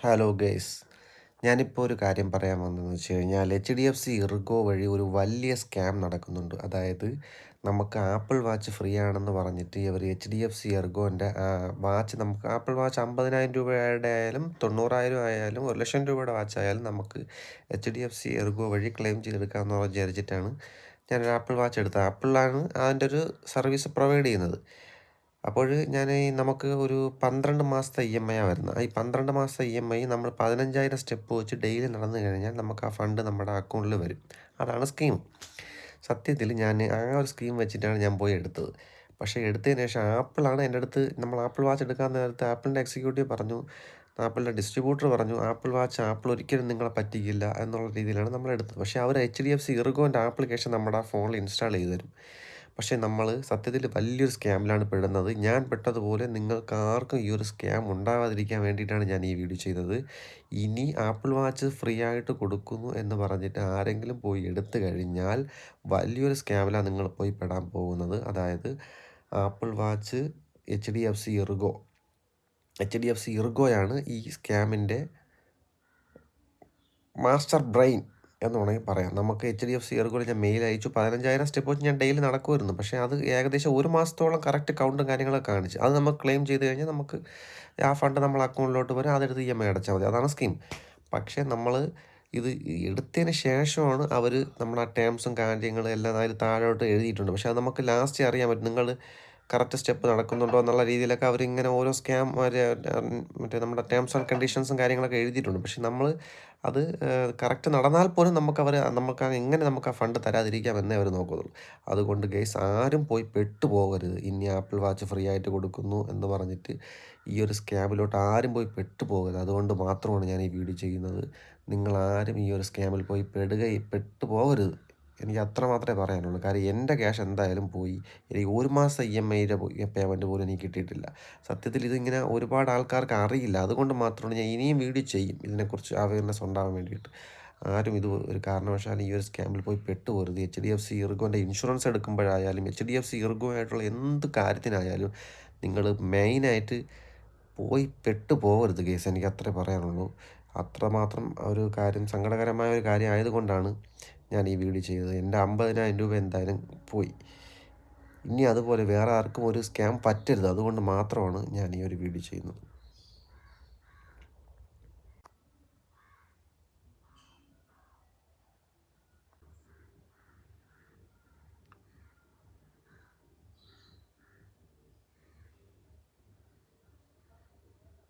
Hello guys, ഞാനിപ്പോൾ ഒരു കാര്യം പറയാൻ വന്നതെന്ന് വെച്ച് കഴിഞ്ഞാൽ HDFC ഇർഗോ വഴി ഒരു വലിയ സ്കാം നടക്കുന്നുണ്ട്. അതായത് നമുക്ക് ആപ്പിൾ വാച്ച് ഫ്രീ ആണെന്ന് പറഞ്ഞിട്ട് ഇവർ HDFC ഇർഗോൻ്റെ വാച്ച് നമുക്ക് ആപ്പിൾ വാച്ച് 50,000 രൂപയുടെ ആയാലും 90,000 ആയാലും 1,00,000 രൂപയുടെ വാച്ച് ആയാലും നമുക്ക് HDFC ഇർഗോ വഴി ക്ലെയിം ചെയ്തെടുക്കാമെന്ന് വിചാരിച്ചിട്ടാണ് ഞാനൊരു ആപ്പിൾ വാച്ച് എടുത്തത്. ആപ്പിളിലാണ് അതിൻ്റെ ഒരു സർവീസ് പ്രൊവൈഡ് ചെയ്യുന്നത്. അപ്പോൾ നമുക്ക് ഒരു 12 മാസത്തെ EMI വരുന്നത്. ഈ 12 മാസത്തെ EMI നമ്മൾ 15,000 സ്റ്റെപ്പ് വെച്ച് ഡെയിലി നടന്നു കഴിഞ്ഞാൽ നമുക്ക് ആ ഫണ്ട് നമ്മുടെ അക്കൗണ്ടിൽ വരും. അതാണ് സ്കീം. സത്യത്തിൽ ഞാൻ ആ ഒരു സ്കീം വെച്ചിട്ടാണ് ഞാൻ പോയി എടുത്തത്. പക്ഷേ എടുത്തതിന് ശേഷം ആപ്പിളാണ് എൻ്റെ അടുത്ത് നമ്മൾ ആപ്പിൾ വാച്ച് എടുക്കാൻ നേരത്ത് ആപ്പിളിൻ്റെ എക്സിക്യൂട്ടീവ് പറഞ്ഞു, ആപ്പിളിൻ്റെ ഡിസ്ട്രിബ്യൂട്ടർ പറഞ്ഞു, ആപ്പിൾ വാച്ച് ആപ്പിൾ ഒരിക്കലും നിങ്ങളെ പറ്റിക്കില്ല എന്നുള്ള രീതിയിലാണ് നമ്മൾ എടുത്തത്. പക്ഷേ അവർ HDFC ഇർഗോൻ്റെ ആപ്ലിക്കേഷൻ നമ്മുടെ ഫോണിൽ ഇൻസ്റ്റാൾ ചെയ്ത് തരും. പക്ഷേ നമ്മൾ സത്യത്തിൽ വലിയൊരു സ്കാമിലാണ് പെടുന്നത്. ഞാൻ പെട്ടതുപോലെ നിങ്ങൾക്ക് ആർക്കും ഈ ഒരു സ്കാം ഉണ്ടാവാതിരിക്കാൻ വേണ്ടിയിട്ടാണ് ഞാൻ ഈ വീഡിയോ ചെയ്തത്. ഇനി ആപ്പിൾ വാച്ച് ഫ്രീ ആയിട്ട് കൊടുക്കുന്നു എന്ന് പറഞ്ഞിട്ട് ആരെങ്കിലും പോയി എടുത്തു കഴിഞ്ഞാൽ വലിയൊരു സ്കാമിലാണ് നിങ്ങൾ പോയി പെടാൻ പോകുന്നത്. അതായത് ആപ്പിൾ വാച്ച് HDFC ഇർഗോയാണ് ഈ സ്കാമിൻ്റെ മാസ്റ്റർ ബ്രെയിൻ എന്ന് വേണമെങ്കിൽ പറയാം. നമുക്ക് HDFC ഇർഗോയിൽ ഞാൻ മെയിൽ അയച്ചു. 15,000 സ്റ്റെപ്പ് വെച്ച് ഞാൻ ഡെയിലി നടക്കുമായിരുന്നു. പക്ഷേ അത് ഏകദേശം 1 മാസത്തോളം കറക്റ്റ് കൗണ്ടും കാര്യങ്ങളൊക്കെ കാണിച്ചു. അത് നമുക്ക് ക്ലെയിം ചെയ്ത് കഴിഞ്ഞാൽ നമുക്ക് ആ ഫണ്ട് നമ്മളെ അക്കൗണ്ടിലോട്ട് വരും. അതെടുത്ത് EMI അടച്ചാൽ മതി. അതാണ് സ്കീം. പക്ഷേ നമ്മൾ ഇത് എടുത്തതിന് ശേഷമാണ് അവർ നമ്മുടെ ടേംസും കാര്യങ്ങളും എല്ലാം അതിൽ താഴോട്ട് എഴുതിയിട്ടുണ്ട്. പക്ഷേ അത് നമുക്ക് ലാസ്റ്റ് അറിയാൻ പറ്റും. നിങ്ങൾ കറക്റ്റ് സ്റ്റെപ്പ് നടക്കുന്നുണ്ടോ എന്നുള്ള രീതിയിലൊക്കെ അവരിങ്ങനെ ഓരോ സ്കാം മറ്റേ നമ്മുടെ ടേംസ് ആൻഡ് കണ്ടീഷൻസും കാര്യങ്ങളൊക്കെ എഴുതിയിട്ടുണ്ട്. പക്ഷേ നമ്മൾ അത് കറക്റ്റ് നടന്നാൽ പോലും നമുക്ക് എങ്ങനെ നമുക്ക് ആ ഫണ്ട് തരാതിരിക്കാമെന്നേ അവർ നോക്കുന്നുള്ളൂ. അതുകൊണ്ട് ഗൈസ്, ആരും പോയി പെട്ടുപോകരുത്. ഇനി ആപ്പിൾ വാച്ച് ഫ്രീ ആയിട്ട് കൊടുക്കുന്നു എന്ന് പറഞ്ഞിട്ട് ഈ ഒരു സ്കാമിലോട്ട് ആരും പോയി പെട്ടുപോകരുത്. അതുകൊണ്ട് മാത്രമാണ് ഞാൻ ഈ വീഡിയോ ചെയ്യുന്നത്. നിങ്ങളാരും ഈ ഒരു സ്കാമിൽ പോയി പെട്ടുപോകരുത്. എനിക്ക് അത്ര മാത്രമേ പറയാനുള്ളൂ. കാര്യം എൻ്റെ ക്യാഷ് എന്തായാലും പോയി. എനിക്ക് 1 മാസം EMIയുടെ പേയ്മെൻറ്റ് പോലും എനിക്ക് കിട്ടിയിട്ടില്ല. സത്യത്തിൽ ഇതിങ്ങനെ ഒരുപാട് ആൾക്കാർക്ക് അറിയില്ല. അതുകൊണ്ട് മാത്രമാണ് ഞാൻ ഇനിയും വീഡിയോ ചെയ്യും ഇതിനെക്കുറിച്ച് അവയർനെസ് ഉണ്ടാവാൻ വേണ്ടിയിട്ട്. ആരും ഇത് ഒരു കാരണവശാലും ഈ ഒരു സ്കാമിൽ പോയി പെട്ടുപോകരുത്. HDFC ഇർഗോൻ്റെ ഇൻഷുറൻസ് എടുക്കുമ്പോഴായാലും HDFC ഇർഗോ ആയിട്ടുള്ള എന്ത് കാര്യത്തിനായാലും നിങ്ങൾ മെയിനായിട്ട് പോയി പെട്ടുപോകരുത് കേസ്. എനിക്ക് അത്രേ പറയാനുള്ളൂ. അത്രമാത്രം ഒരു കാര്യം സങ്കടകരമായ ഒരു കാര്യം ആയതുകൊണ്ടാണ് ഞാൻ ഈ വീഡിയോ ചെയ്തത്. എൻ്റെ 50,000 രൂപ എന്തായാലും പോയി. ഇനി അതുപോലെ വേറെ ആർക്കും ഒരു സ്കാം പറ്റരുത്. അതുകൊണ്ട് മാത്രമാണ് ഞാൻ ഈ ഒരു വീഡിയോ ചെയ്യുന്നത്.